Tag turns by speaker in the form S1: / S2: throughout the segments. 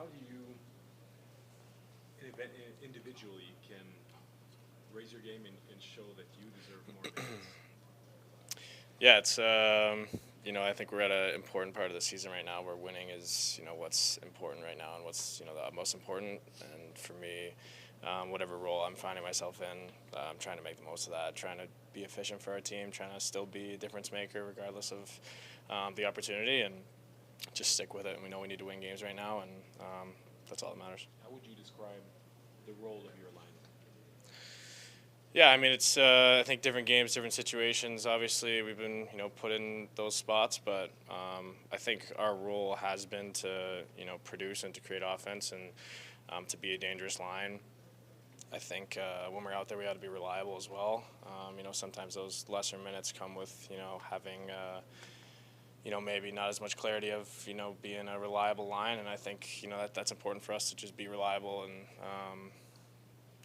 S1: how do you individually can raise your game and show that you deserve more minutes?
S2: Yeah, it's I think we're at an important part of the season right now where winning is what's important right now and what's the most important. And for me, whatever role I'm finding myself in, I'm trying to make the most of that, trying to be efficient for our team, trying to still be a difference maker regardless of the opportunity, and just stick with it. And we know we need to win games right now, and that's all that matters.
S1: How would you describe the role of your line?
S2: Yeah, I mean, it's I think different games, different situations. Obviously, we've been put in those spots, but I think our role has been to produce and to create offense and to be a dangerous line. I think when we're out there, we got to be reliable as well. Sometimes those lesser minutes come with having maybe not as much clarity of being a reliable line, and I think that's important for us to just be reliable and.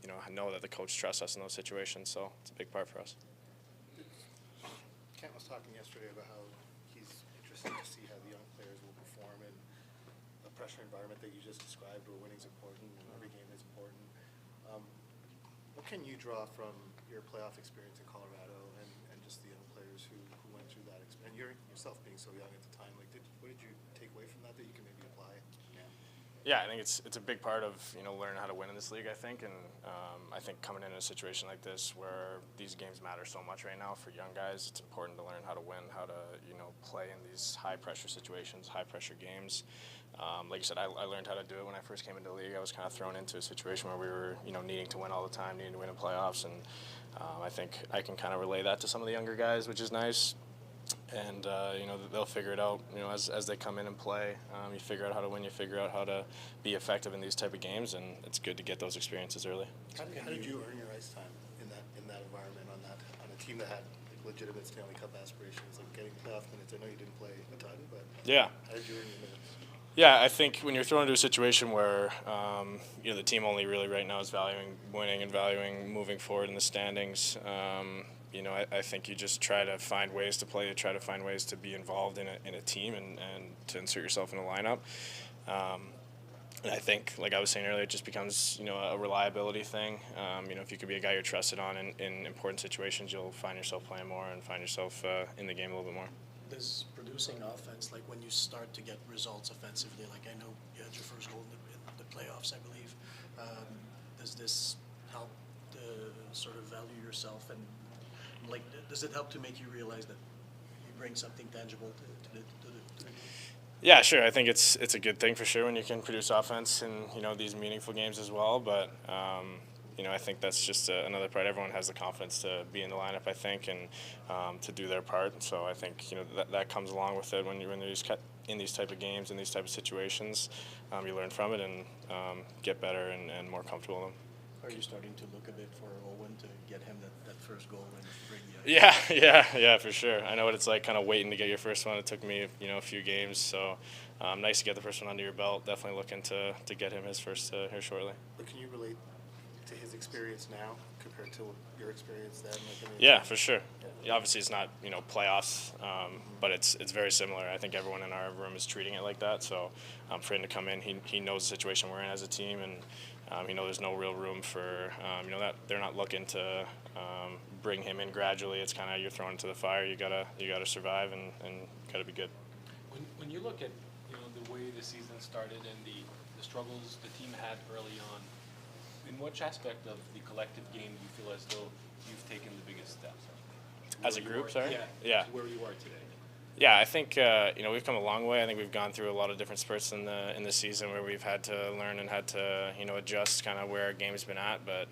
S2: I know that the coach trusts us in those situations, so it's a big part for us.
S3: Kent was talking yesterday about how he's interested to see how the young players will perform in the pressure environment that you just described, where winning's important and every game is important. What can you draw from your playoff experience in Colorado and just the young players who went through that experience? And you yourself being so young at the time, what did you take away from that you can maybe apply?
S2: Yeah, I think it's a big part of learning how to win in this league. I think, and I think coming in a situation like this where these games matter so much right now for young guys, it's important to learn how to win, how to play in these high pressure situations, high pressure games. Like you said, I learned how to do it when I first came into the league. I was kind of thrown into a situation where we were needing to win all the time, needing to win in playoffs, and I think I can kind of relay that to some of the younger guys, which is nice. And they'll figure it out. As they come in and play, you figure out how to win. You figure out how to be effective in these type of games, and it's good to get those experiences early.
S3: How did you earn your ice time in that environment on a team that had legitimate Stanley Cup aspirations, like getting playoff minutes? I know you didn't play a ton, but
S2: yeah,
S3: how did you earn your minutes?
S2: Yeah, I think when you're thrown into a situation where the team only really right now is valuing winning and valuing moving forward in the standings. I think you just try to find ways to play, try to find ways to be involved in a team and to insert yourself in a lineup. And I think, like I was saying earlier, it just becomes a reliability thing. If you can be a guy you're trusted on in important situations, you'll find yourself playing more and find yourself in the game a little bit more.
S4: Does producing offense, like when you start to get results offensively, like I know you had your first goal in the playoffs, I believe, does this help to sort of value yourself and like does it help to make you realize that you bring something tangible to the game?
S2: Yeah, sure. I think it's a good thing for sure when you can produce offense in these meaningful games as well. But I think that's just another part. Everyone has the confidence to be in the lineup, I think, and to do their part. So I think that comes along with it when you're in these type of games, in these type of situations. You learn from it and get better and more comfortable in them.
S4: Are you starting to look a bit for Owen to get him that first goal and bring
S2: Yeah, for sure. I know what it's like, kind of waiting to get your first one. It took me, a few games, so nice to get the first one under your belt. Definitely looking to get him his first here shortly.
S3: But can you relate to his experience now compared to your experience then?
S2: Yeah, for sure. Yeah, obviously, it's not playoffs, but it's very similar. I think everyone in our room is treating it like that. So for him to come in, he knows the situation we're in as a team, and there's no real room for that they're not looking to bring him in gradually. It's kind of you're thrown into the fire. You gotta survive and gotta be good.
S1: When you look at the way the season started and the struggles the team had early on, in which aspect of the collective game do you feel as though you've taken the biggest steps?
S2: As a group, sorry?
S1: Yeah. To where you are today.
S2: Yeah, I think we've come a long way. I think we've gone through a lot of different spurts in the season where we've had to learn and had to adjust kind of where our game's been at. But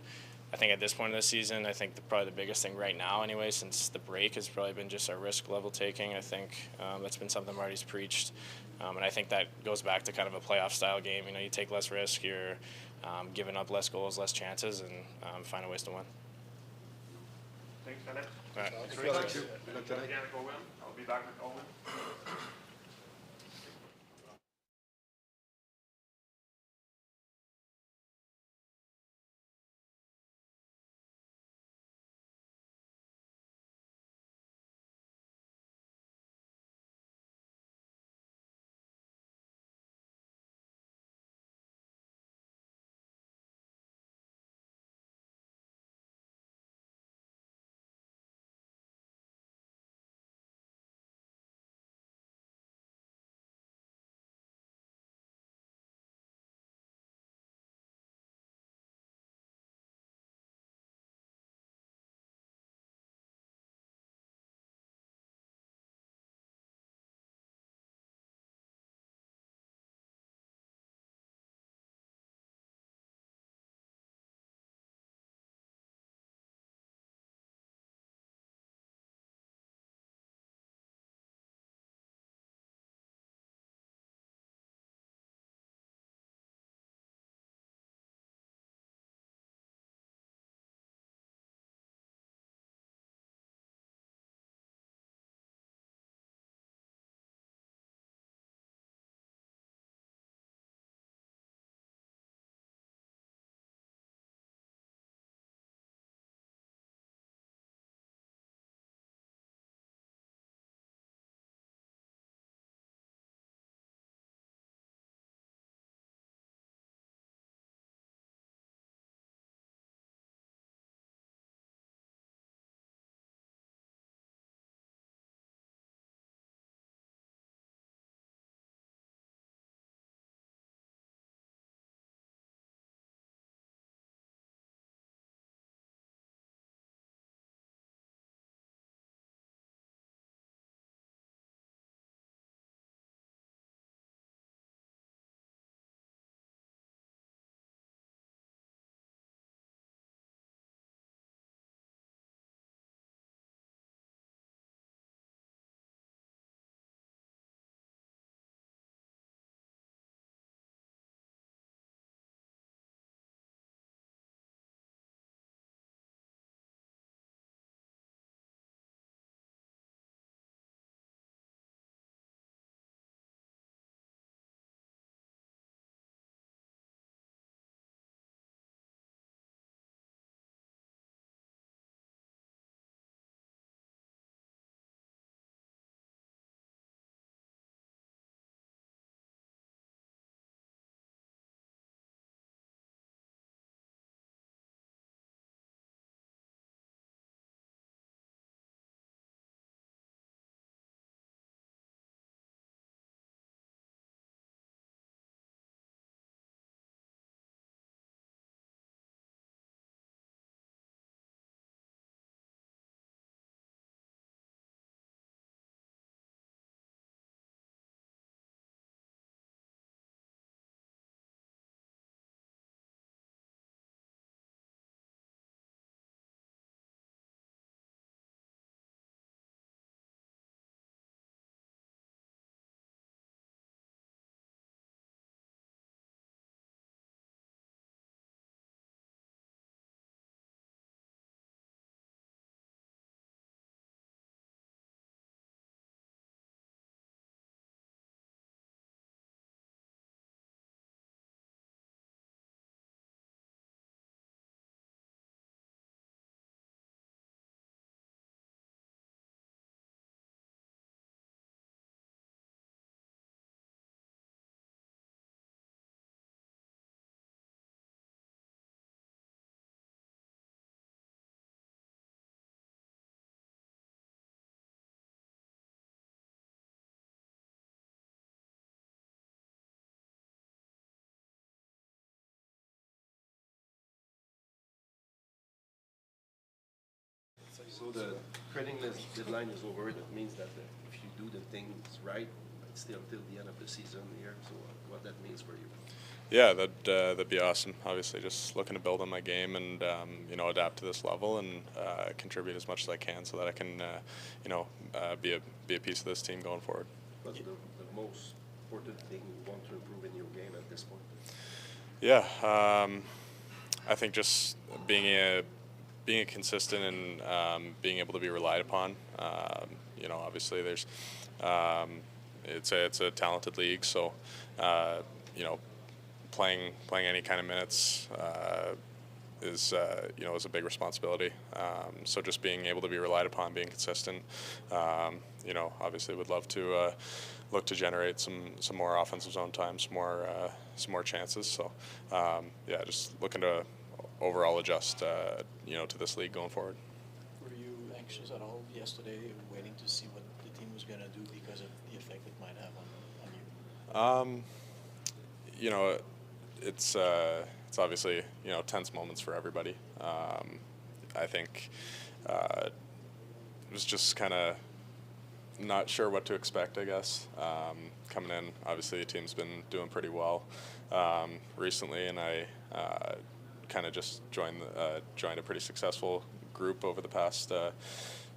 S2: I think at this point of the season, I think probably the biggest thing right now, anyway, since the break, has probably been just our risk level taking. I think that's been something Marty's preached, and I think that goes back to kind of a playoff style game. You take less risk, you're giving up less goals, less chances, and finding ways to win.
S5: Thanks, Philip.
S2: All right.
S5: Thank you. I'll be back with Owen.
S6: So the trading deadline is over. That means that if you do the things right, it's still till the end of the season here. So what that means for you?
S2: Yeah, that'd be awesome. Obviously, just looking to build on my game and adapt to this level and contribute as much as I can so that I can be a piece of this team going forward.
S6: What's the most important thing you want to improve in your game at this point?
S2: Yeah, I think just being consistent and being able to be relied upon. Obviously there's it's a talented league, so playing any kind of minutes is a big responsibility. So just being able to be relied upon, being consistent. Obviously would love to look to generate some more offensive zone time, some more chances. So just looking to overall adjust to this league going forward.
S4: Were you anxious at all yesterday, waiting to see what the team was going to do because of the effect it might have on you?
S2: It's obviously tense moments for everybody. I think it was just kind of not sure what to expect, I guess. Coming in, obviously the team's been doing pretty well recently, and I kind of just joined a pretty successful group over the past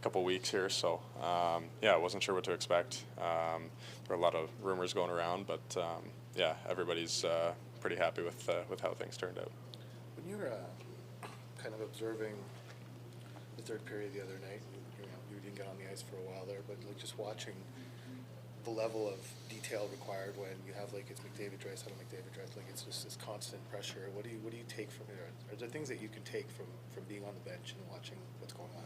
S2: couple weeks here. So I wasn't sure what to expect. There were a lot of rumors going around, but everybody's pretty happy with how things turned out.
S3: When you were kind of observing the third period the other night, you didn't get on the ice for a while there, but like just watching the level of detail required when you have like it's McDavid Draisaitl, like it's just this constant pressure. What do you take from it? Are there things that you can take from being on the bench and watching what's going on?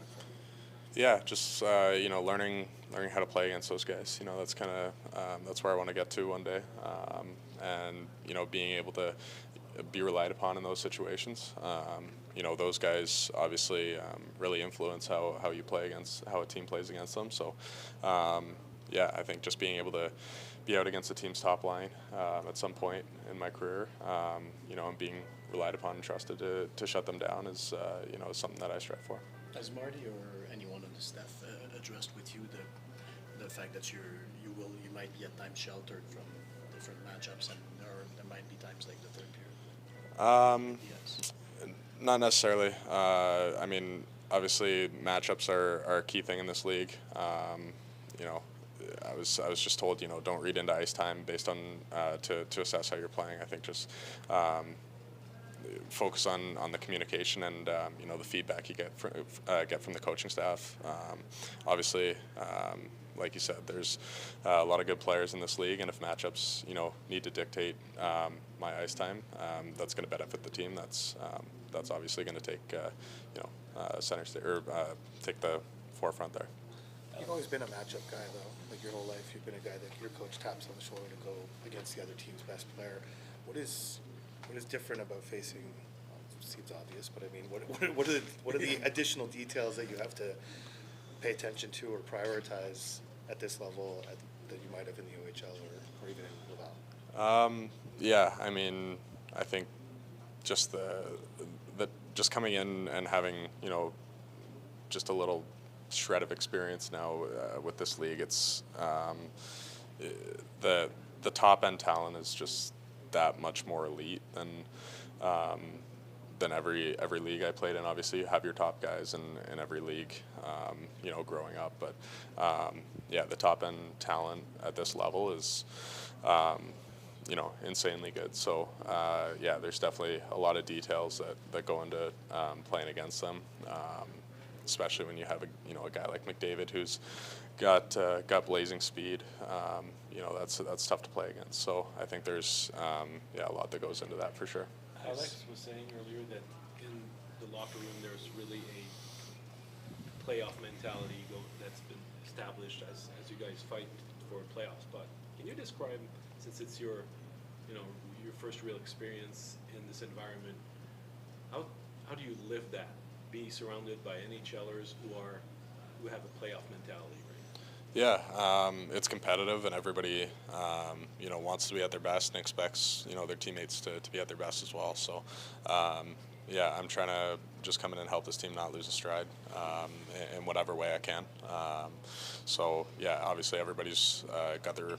S2: Yeah, just learning how to play against those guys. That's kind of that's where I want to get to one day, and being able to be relied upon in those situations. Those guys obviously really influence how you play against, how a team plays against them. So I think just being able to be out against the team's top line at some point in my career, and being relied upon and trusted to shut them down is something that I strive for.
S4: Has Marty or anyone on the staff addressed with you the fact that you might be at times sheltered from different matchups, or there might be times like the third period? Yes.
S2: Not necessarily. I mean, obviously matchups are a key thing in this league. I was just told, don't read into ice time based on to assess how you're playing. I think just focus on the communication and the feedback you get from the coaching staff. Obviously, like you said, there's a lot of good players in this league, and if matchups need to dictate my ice time, that's going to benefit the team. That's obviously going to take center stage or take the forefront there.
S3: You've always been a matchup guy, though. Like your whole life, you've been a guy that your coach taps on the shoulder to go against the other team's best player. What is different about facing? Well, it seems obvious, but I mean, what are the additional details that you have to pay attention to or prioritize at this level that you might have in the OHL or even in Laval?
S2: I mean, I think just the just coming in and having just a little shred of experience now with this league, it's the top end talent is just that much more elite than every league I played in. Obviously, you have your top guys in every league, growing up. But the top end talent at this level is insanely good. So there's definitely a lot of details that go into playing against them. Especially when you have a guy like McDavid who's got blazing speed, that's tough to play against. So I think there's a lot that goes into that for sure.
S1: Alex was saying earlier that in the locker room there's really a playoff mentality that's been established as you guys fight for playoffs. But can you describe, since it's your first real experience in this environment, how do you live that? Be surrounded by NHLers who have a playoff mentality, right?
S2: Yeah, it's competitive, and everybody wants to be at their best and expects their teammates to be at their best as well. So
S7: yeah, I'm trying to just come in and help this team not lose a stride in whatever way I can. So yeah, obviously everybody's got their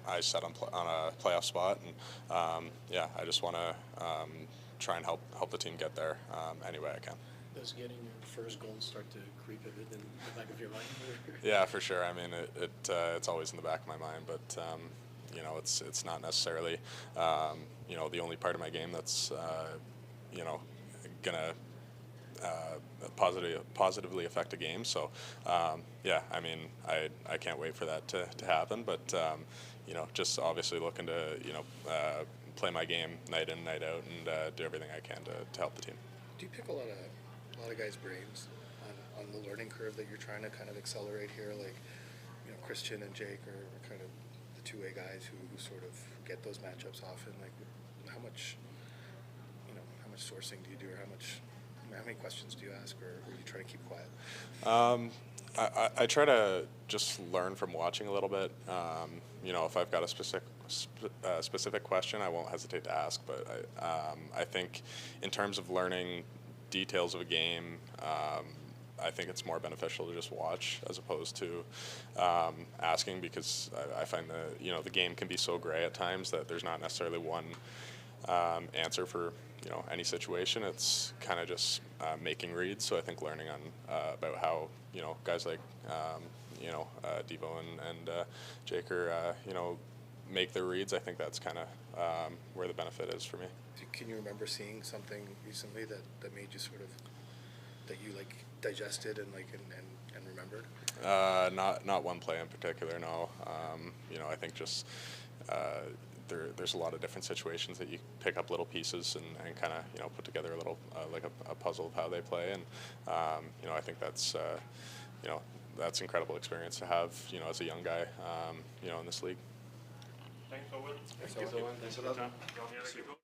S7: eyes set on a playoff spot, and yeah, I just want to try and help the team get there any way I can.
S4: Does getting your first goal start to creep a bit in the back of your mind?
S7: Yeah, for sure. I mean, it's always in the back of my mind, but you know, it's not necessarily you know, the only part of my game that's you know, gonna positively affect a game. So yeah, I mean, I can't wait for that to happen. But you know, just obviously looking to, you know, play my game night in, night out, and do everything I can to help the team.
S3: Do you pick a lot of guys' brains on the learning curve that you're trying to kind of accelerate here? Like, you know, Christian and Jake are kind of the two-way guys who sort of get those matchups often. Like, how much sourcing do you do, or how many questions do you ask, or you try to keep quiet?
S7: I try to just learn from watching a little bit. You know, if I've got a specific question, I won't hesitate to ask. But I think in terms of learning details of a game, I think it's more beneficial to just watch as opposed to asking, because I find that, you know, the game can be so gray at times that there's not necessarily one answer for, you know, any situation. It's kind of just making reads. So I think learning on about how, you know, guys like you know, Devo and Jake are you know, make their reads. I think that's kind of where the benefit is for me.
S3: Can you remember seeing something recently that made you sort of, that you like digested and like and remembered?
S7: Not one play in particular. No. You know, I think just there's a lot of different situations that you pick up little pieces and kind of, you know, put together a little like a puzzle of how they play, and you know, I think that's you know, that's incredible experience to have, you know, as a young guy, you know, in this league.
S5: Thanks, Owen.
S6: Thanks, Owen. Thanks a lot.
S5: Thanks a lot.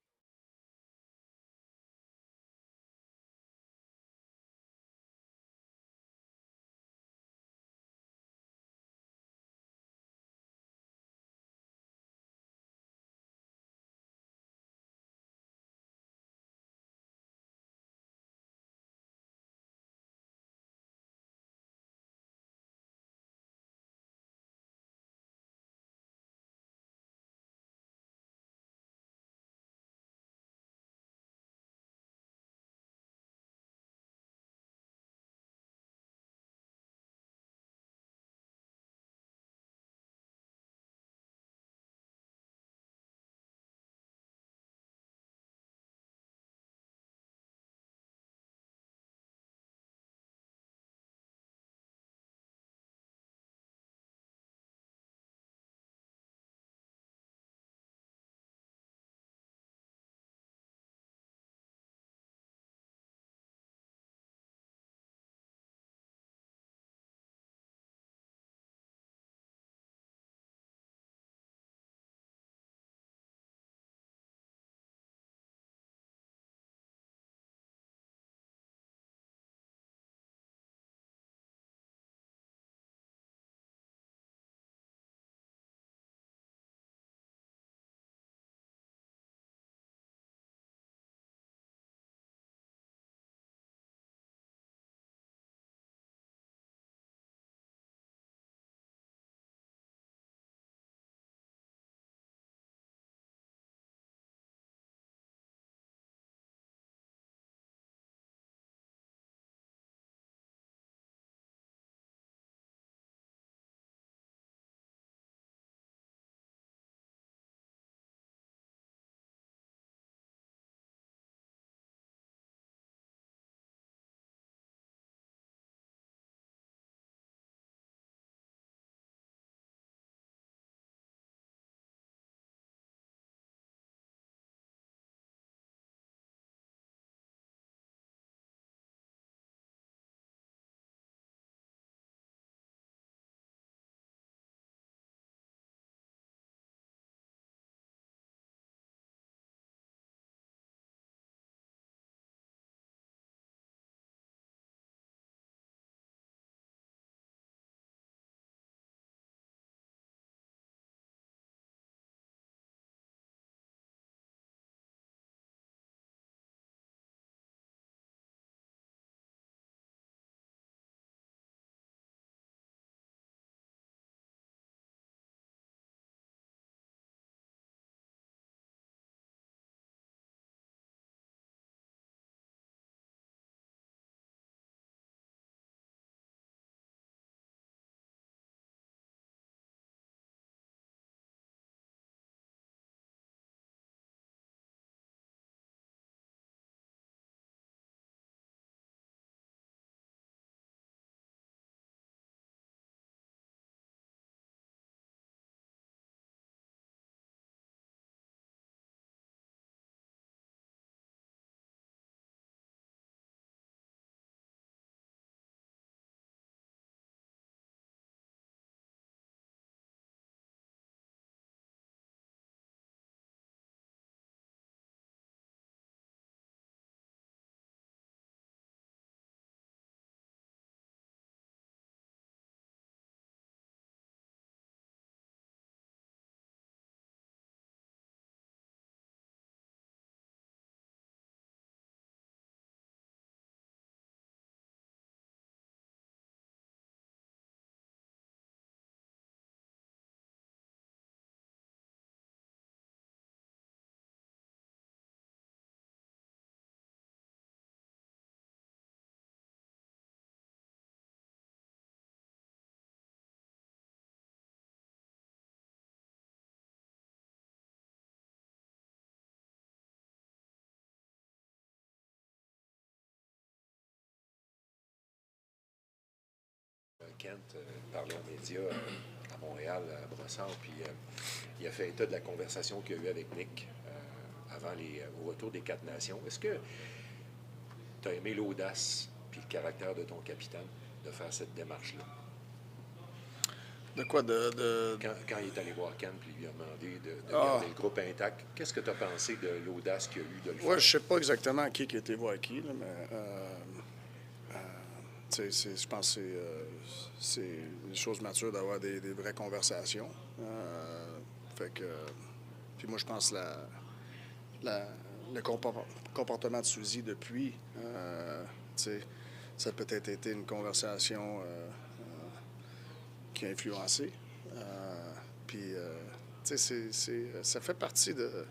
S8: Kent parlait aux médias à Montréal, à Brossard, puis il a fait état de la conversation qu'il a eue avec Nick avant au retour des 4 Nations. Est-ce que tu as aimé l'audace puis le caractère de ton capitaine de faire cette démarche-là?
S9: De quoi?
S8: Quand il est allé voir Kent puis il lui a demandé de garder le groupe intact, qu'est-ce que tu as pensé de l'audace qu'il a eu de le faire?
S9: Ouais, je sais pas exactement qui était voir qui, là, mais je pense que c'est une chose mature d'avoir des vraies conversations. Puis moi, je pense que le comportement de Suzy depuis, ça a peut-être été une conversation qui a influencé. Ça fait partie de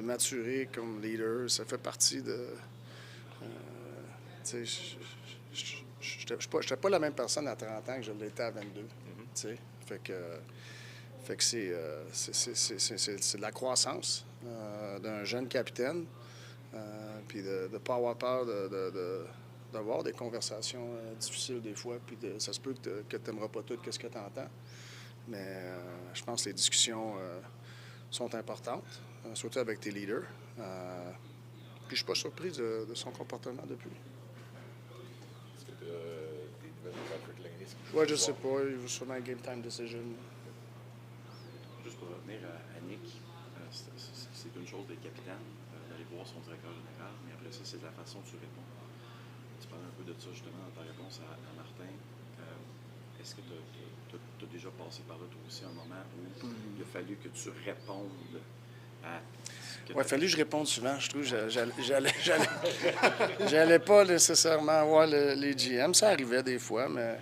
S9: maturer comme leader. Ça fait partie de... je n'étais pas la même personne à 30 ans que je l'étais à 22. Fait que c'est de la croissance d'un jeune capitaine. Puis de ne pas avoir peur d'avoir des conversations difficiles des fois. Puis ça se peut que tu n'aimeras pas tout ce que tu entends. Mais je pense que les discussions sont importantes, surtout avec tes leaders. Puis je ne suis pas surpris de son comportement depuis.
S8: Est-ce que tu as des nouvelles de Patrick Langley?
S9: Oui, je ne sais pas. Il va sûrement un game time decision.
S10: Juste pour revenir à Nick, c'est une chose d'être capitaine, d'aller voir son directeur général, mais après ça, c'est la façon dont tu réponds. Tu parles un peu de ça justement dans ta réponse à Martin. Est-ce que tu as déjà passé par là, toi aussi, un moment où il a fallu que tu répondes à...
S9: Il a fallu que je réponde souvent, je trouve. J'allais pas nécessairement voir les GM. Ça arrivait des fois, mais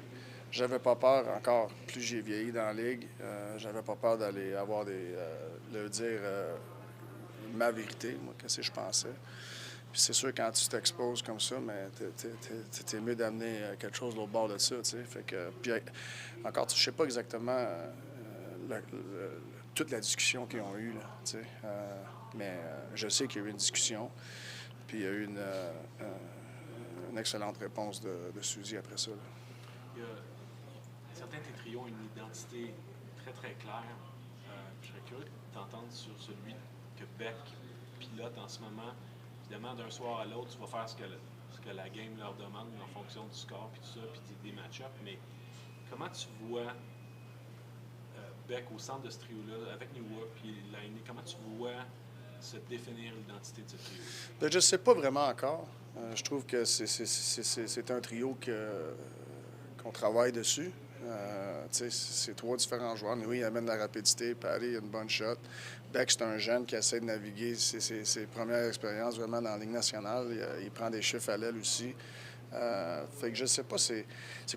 S9: j'avais pas peur, encore plus j'ai vieilli dans la ligue, j'avais pas peur d'aller avoir leur dire ma vérité, moi, qu'est-ce que je pensais. Puis c'est sûr, quand tu t'exposes comme ça, mais t'es mieux d'amener quelque chose de l'autre bord de ça, tu sais. Fait que, puis encore, je sais pas exactement toute la discussion qu'ils ont eue, là, tu sais. Mais je sais qu'il y a eu une discussion, puis il y a eu une excellente réponse de Suzy après ça, là.
S1: Certains de tes trios ont une identité très, très claire. Je serais curieux de t'entendre sur celui que Beck pilote en ce moment. Évidemment, d'un soir à l'autre, tu vas faire ce que la game leur demande en fonction du score, puis tout ça, puis des match-ups. Mais comment tu vois Beck au centre de ce trio-là, avec Newhook, puis Liney, comment tu vois se définir l'identité de ce trio?
S9: Je ne sais pas vraiment encore. Je trouve que c'est un trio qu'on travaille dessus. C'est 3 différents joueurs. Oui, il amène de la rapidité. Paris, il a une bonne shot. Beck, c'est un jeune qui essaie de naviguer ses premières expériences vraiment dans la Ligue nationale. Il prend des chiffres à l'aile aussi. Fait que je ne sais pas c'est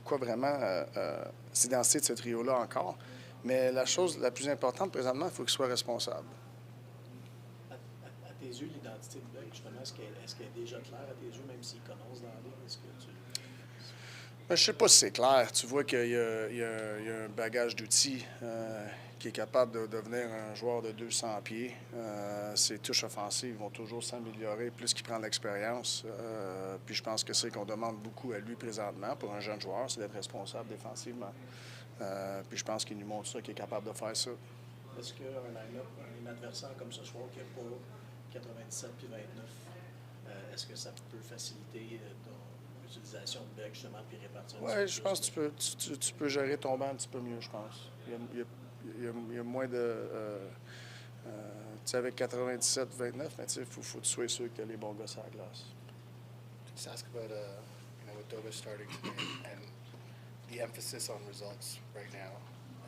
S9: quoi vraiment l'identité de ce trio-là encore. Mais la chose la plus importante présentement, il faut qu'il soit responsable.
S4: À tes yeux, l'identité de Beck, justement, est-ce qu'elle est déjà claire à tes yeux, même s'il commence dans la Ligue? Est-ce que tu...
S9: Je ne sais pas si c'est clair. Tu vois qu'il y a un bagage d'outils qui est capable de devenir un joueur de 200 pieds. Ses touches offensives vont toujours s'améliorer plus qu'il prend l'expérience. Puis je pense que c'est qu'on demande beaucoup à lui présentement pour un jeune joueur, c'est d'être responsable défensivement. Puis je pense qu'il nous montre ça, qu'il est capable de faire ça.
S4: Est-ce qu'un adversaire comme ce soir qui n'a pas 97 puis 29, est-ce que ça peut faciliter l'utilisation de Beck, justement, puis répartir?
S9: Oui, je pense que tu peux gérer ton banc un petit peu mieux, je pense. Il y a moins de... tu sais, avec 97-29, mais tu sais, il faut que tu sois sûr que tu as les bons gars sur la glace.
S3: Just ask about, with Dobas starting today and the emphasis on results right now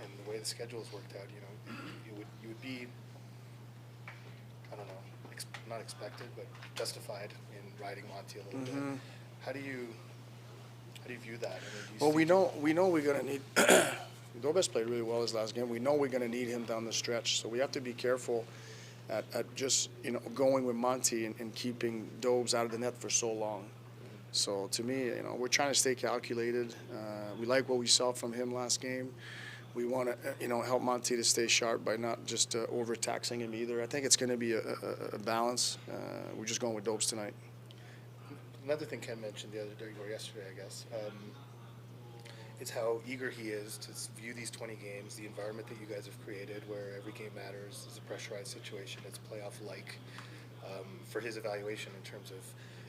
S3: and the way the schedule has worked out, you would be, I don't know, not expected, but justified in riding Monty a little bit. How do you view that? I mean,
S9: we know we're going to need. Dobas played really well his last game. We know we're going to need him down the stretch, so we have to be careful at just going with Monty and keeping Dobes out of the net for so long. So to me, we're trying to stay calculated. We like what we saw from him last game. We want to, help Monty to stay sharp by not just overtaxing him either. I think it's going to be a balance. We're just going with Dobes tonight.
S3: Another thing Ken mentioned the other day or yesterday, I guess, It's how eager he is to view these 20 games, the environment that you guys have created where every game matters, is a pressurized situation, it's playoff-like, for his evaluation in terms of,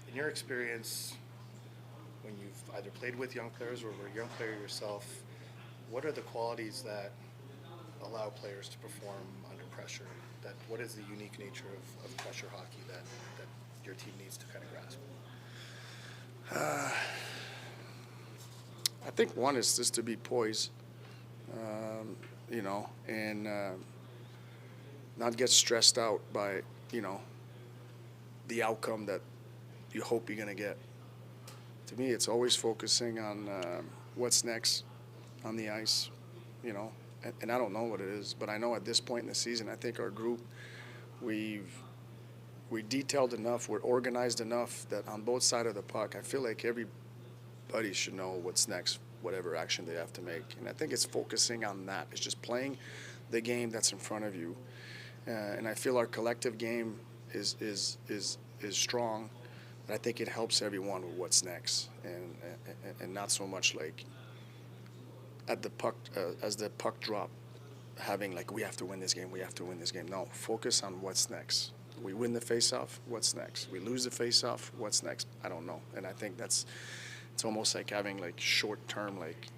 S3: in your experience, when you've either played with young players or were a young player yourself, what are the qualities that allow players to perform under pressure? What is the unique nature of pressure hockey that your team needs to kind of grasp?
S9: I think one is just to be poised, you know, and not get stressed out by, you know, the outcome that you hope you're going to get. To me, it's always focusing on what's next on the ice, you know, and I don't know what it is, but I know at this point in the season, I think our group, we're detailed enough, we're organized enough that on both sides of the puck, I feel like everybody should know what's next, whatever action they have to make. And I think it's focusing on that. It's just playing the game that's in front of you. And I feel our collective game is strong, but I think it helps everyone with what's next, and not so much like at the puck as the puck drop, having like we have to win this game, we have to win this game. No, focus on what's next. We win the face-off, what's next? We lose the face-off, what's next? I don't know. And I think it's almost like having like short-term like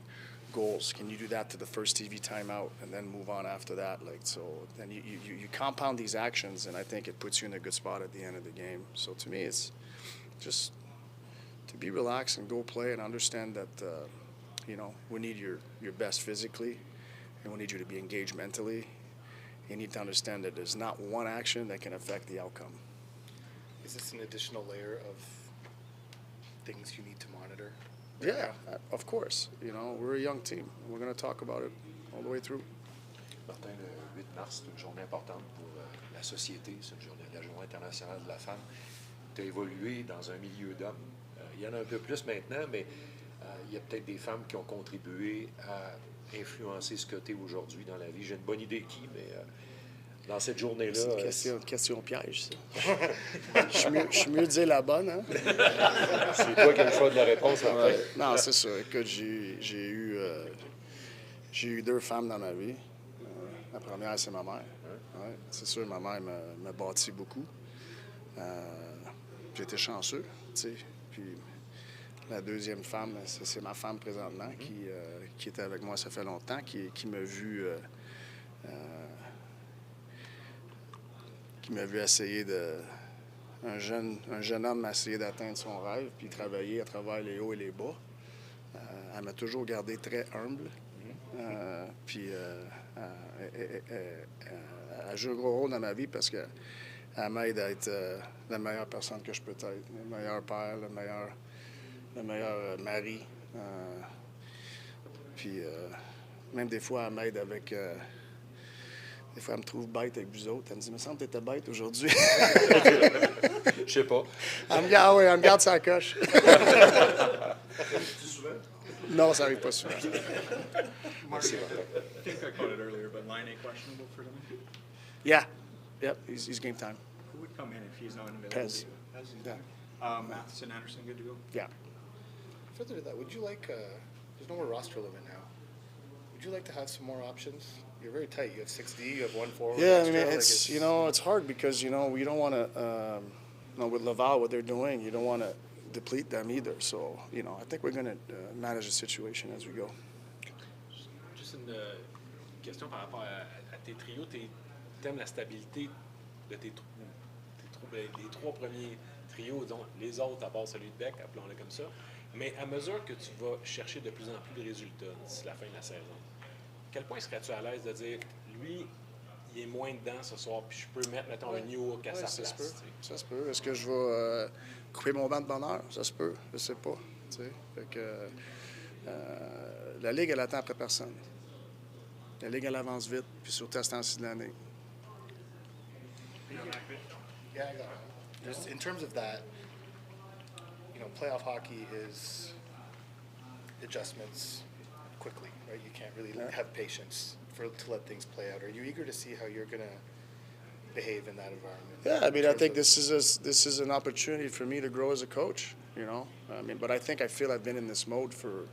S9: goals. Can you do that to the first TV timeout and then move on after that? Like, so then you compound these actions, and I think it puts you in a good spot at the end of the game. So to me, it's just to be relaxed and go play and understand that, you know, we need your best physically, and we need you to be engaged mentally. You need to understand that there's not one action that can affect the outcome.
S3: Is this an additional layer of things you need to monitor?
S9: Yeah, of course. You know, we're a young team. We're going to talk about it all the way through.
S8: Martin, le 8 mars, c'est une journée importante pour la société. C'est la journée internationale de la femme. Tu as évolué dans un milieu d'hommes. Il y en a un peu plus maintenant, mais il y a peut-être des femmes qui ont contribué à influencer ce que tu es aujourd'hui dans la vie. J'ai une bonne idée qui, mais dans cette journée-là...
S9: C'est une question piège, ça. Je suis mieux de dire la bonne, hein?
S8: C'est toi qui as le choix de la réponse.
S9: Ouais. Non, c'est ça. Écoute, j'ai eu 2 femmes dans ma vie. La première, c'est ma mère. Ouais, c'est sûr, ma mère m'a bâti beaucoup. J'ai été chanceux, tu sais. Puis la deuxième femme, c'est ma femme présentement, qui était avec moi ça fait longtemps, qui m'a vu... qui m'a vu essayer un jeune homme essayer d'atteindre son rêve, puis travailler à travers les hauts et les bas. Elle m'a toujours gardé très humble. Puis elle joue un gros rôle dans ma vie parce qu'elle m'aide à être la meilleure personne que je peux être, le meilleur père, le meilleur mari. Puis même des fois, elle m'aide avec... Des fois, elle me trouve bête avec vous autres. Elle me dit, il me semble que tu étais bête aujourd'hui.
S8: Je sais pas.
S9: Elle me garde sa coche.
S10: souvent?
S9: Non, ça n'arrive pas souvent.
S10: Marty, I think I caught it earlier, but Line A questionable for tonight?
S9: Yeah. Yep, he's game time.
S10: Who would come in if he's not available?
S9: Pez.
S10: Pez,
S9: Yeah.
S10: Matheson, Anderson, good to go?
S9: Yeah.
S3: Further to that, would you like, there's no more roster limit now. Would you like to have some more options? You're very tight. You have 6D, you have 1 forward.
S9: Yeah, I
S3: extra.
S9: mean,
S3: Like,
S9: it's, you know, it's hard because, you know, we don't want to, you know, with Laval, what they're doing, you don't want to deplete them either. So, you know, I think we're going to manage the situation as we go.
S1: Juste une question par rapport à tes trios. T'aimes la stabilité de les 3 premiers trios, disons, les autres à part celui de Beck, appelons-le comme ça. Mais à mesure que tu vas chercher de plus en plus de résultats d'ici la fin de la saison, à quel point serais-tu à l'aise de dire, lui, il est moins dedans ce soir, puis je peux mettre, mettons, un Newhook à sa place?
S9: Ça se peut. Est-ce que je vais couper mon banc de bonheur? Ça se peut. Je sais pas. Fait que, la Ligue, elle attend après personne. La Ligue, elle avance vite, puis surtout à ce temps-ci de l'année.
S3: Yeah, I got it. Just in terms of that, you know, playoff hockey is adjustments quickly, right? You can't really have patience to let things play out. Are you eager to see how you're going to behave in that environment?
S9: Yeah, I mean, I think this is an opportunity for me to grow as a coach, you know. I mean, but I think I feel I've been in this mode for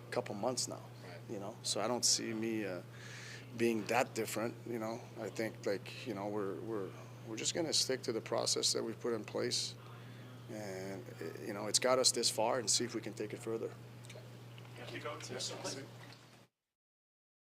S9: a couple months now.
S8: Right.
S9: You know, so I don't see me being that different. You know, I think like we're just gonna stick to the process that we've put in place, and you know, it's got us this far, and see if we can take it further.
S5: Thank you, Coach.